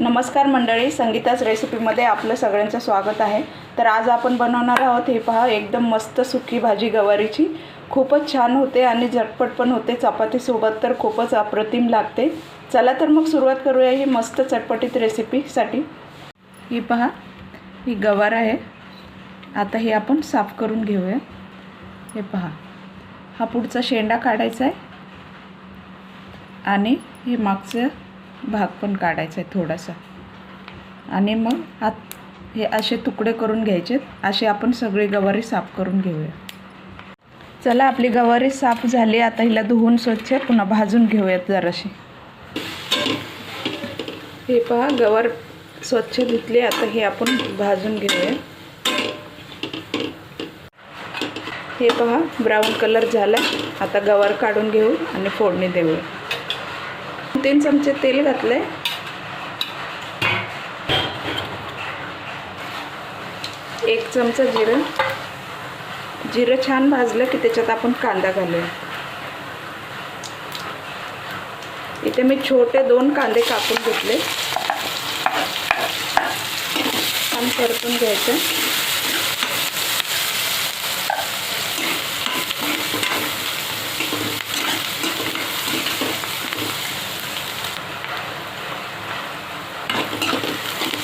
नमस्कार मंडळी, संगीताच रेसिपीमध्ये आपलं सगळ्यांचं स्वागत आहे। तर आज आपण बनवणार आहोत हे पहा, एकदम मस्त सुकी भाजी गवारीची। खूपच छान होते आणि झटपट पण होते, चपातीसोबत तर खूपच अप्रतिम लागते। चला तर मग सुरुवात करूया ही मस्त चटपटीत रेसिपीसाठी। ही पहा, ही गवार आहे। आता हे आपण साफ करून घेऊया। हे पहा, हा पुढचा शेंडा काढायचा आहे आणि हे मागचं भाग पण काढायचा आहे थोडासा, आणि मग हे असे तुकडे करून घ्यायचे। असे आपण सगळी गवारी साफ करून घेऊया। चला, आपली गवारी साफ झाली। आता हिला धुवून स्वच्छ पुन्हा भाजून घेऊयात जराशी। हे पहा, गवार स्वच्छ धुतली। आता हे आपण भाजून घेऊया। हे पहा, ब्राऊन कलर झाला। आता गवार काढून घेऊ आणि फोडणी देऊया। 3 चमचे तेल घातले। 1 चमचा जिरं छान भाजलं की त्याच्यात आपण कांदा घालूया। इथे मी छोटे 2 कांदे कापून घेतले। छान परतून घ्यायचं।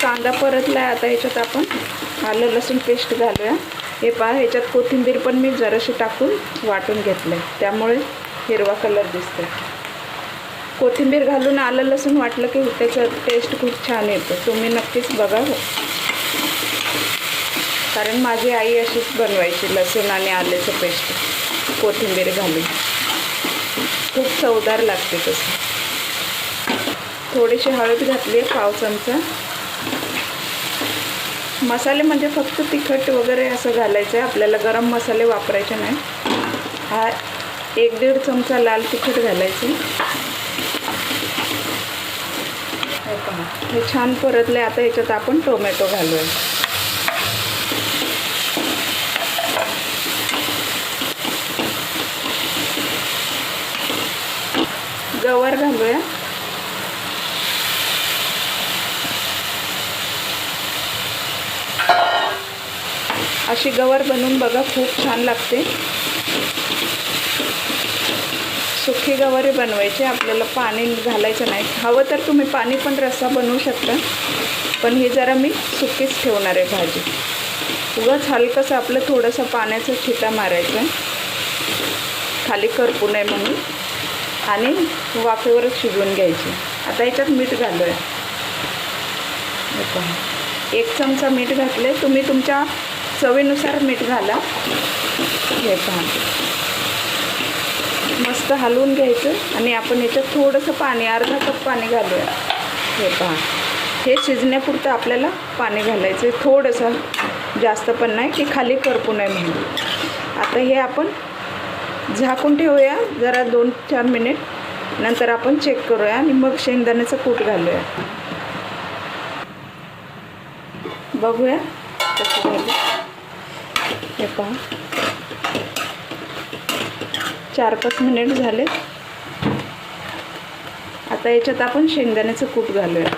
कांदा परतला। आता ह्याच्यात आपण आलं लसूण पेस्ट घालूया। हे पहा, ह्याच्यात कोथिंबीर पण मी जराशी टाकून वाटून घेतले, त्यामुळे हिरवा कलर दिसतो। कोथिंबीर घालून आलं लसूण वाटलं की त्याचं टेस्ट खूप छान येतं। तुम्ही नक्कीच बघा, कारण माझी आई अशीच बनवायची, लसूण आणि आल्याचं पेस्ट कोथिंबीर घालून। खूप चवदार लागते तसं। थोडीशी हळद घातली, 1/2 चमचा। मसाले म्हणजे फक्त तिखट वगैरे असं घालायचं आहे, आपल्याला गरम मसाले वापरायचे नाही। हा 1-1.5 चमचा लाल तिखट घालायचे। हे छान परतले। आता ह्याच्यात आपण टोमॅटो घालूया। गवार घालूया। अशी गवार बनवून बघा, खूप छान लागते। सुकी गवारी बनवायची, आपल्याला पाणी घालायचं नाही। हवं तर तुम्ही पाणी पण रस्सा बनवू शकता, पण हे जरा मी सुकीच ठेवणार आहे भाजी। उगाच हलकंसं आपलं थोडंसं पाण्याचा छिटा मारायचा, खाली करपू नये म्हणून, आणि वाफेवरच शिजवून घ्यायची। आता ह्याच्यात मीठ घालूया। 1 चमचा मीठ घातले। तुम्ही तुमच्या चवीनुसार मीठ घाला। हे पहा, मस्त हलवून घ्यायचं आणि आपण याच्यात थोडंसं पाणी, अर्धा कप पाणी घालूया। हे पहा, हे शिजण्यापुरतं आपल्याला पाणी घालायचं आहे, थोडंसं, जास्त पण नाही की खाली करपू नये म्हणून। आता हे आपण झाकून ठेवूया जरा 2-4 मिनिट, नंतर आपण चेक करूया आणि मग शेंगदाण्याचं कूट घालूया। बघूया कसं झालं। हे पहा, 4-5 मिनिट झाले। आता याच्यात आपण शेंगदाण्याचं कूट घालूया।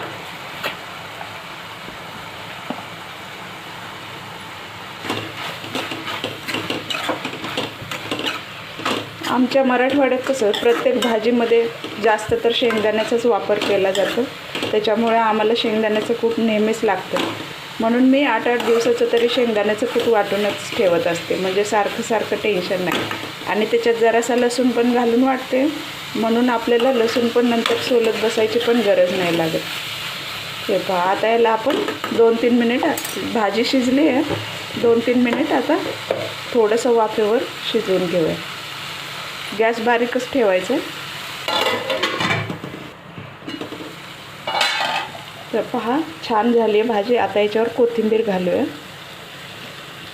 आमच्या मराठवाड्यात कसं प्रत्येक भाजीमध्ये जास्त तर शेंगदाण्याचाच वापर केला जातो, त्याच्यामुळे आम्हाला शेंगदाण्याचं कूट नेहमीच लागतं। म्हणून मी 8-8 दिवसाचं तरी शेंगदाण्याचं कूट वाटूनच ठेवत असते, म्हणजे सारखं टेन्शन नाही। आणि त्याच्यात जरासा लसूण पण घालून वाटते, म्हणून आपल्याला लसूण पण नंतर सोलत बसायची पण गरज नाही लागत। हे पहा, आता याला आपण 2-3 मिनिट, भाजी शिजली आहे, 2-3 मिनिट आता थोडंसं वाफेवर शिजवून घेऊया। गॅस बारीकच ठेवायचं। तर पहा, छान झाली आहे भाजी। आता याच्यावर कोथिंबीर घालूया।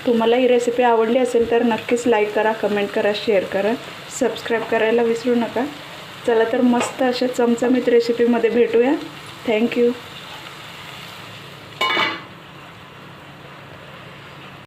तुम्हाला ही रेसिपी आवडली असेल तर नक्कीच लाईक करा, कमेंट करा, शेअर करा, सबस्क्राईब करायला विसरू नका। चला तर मस्त अशा चमचमीत रेसिपीमध्ये भेटूया। थँक्यू।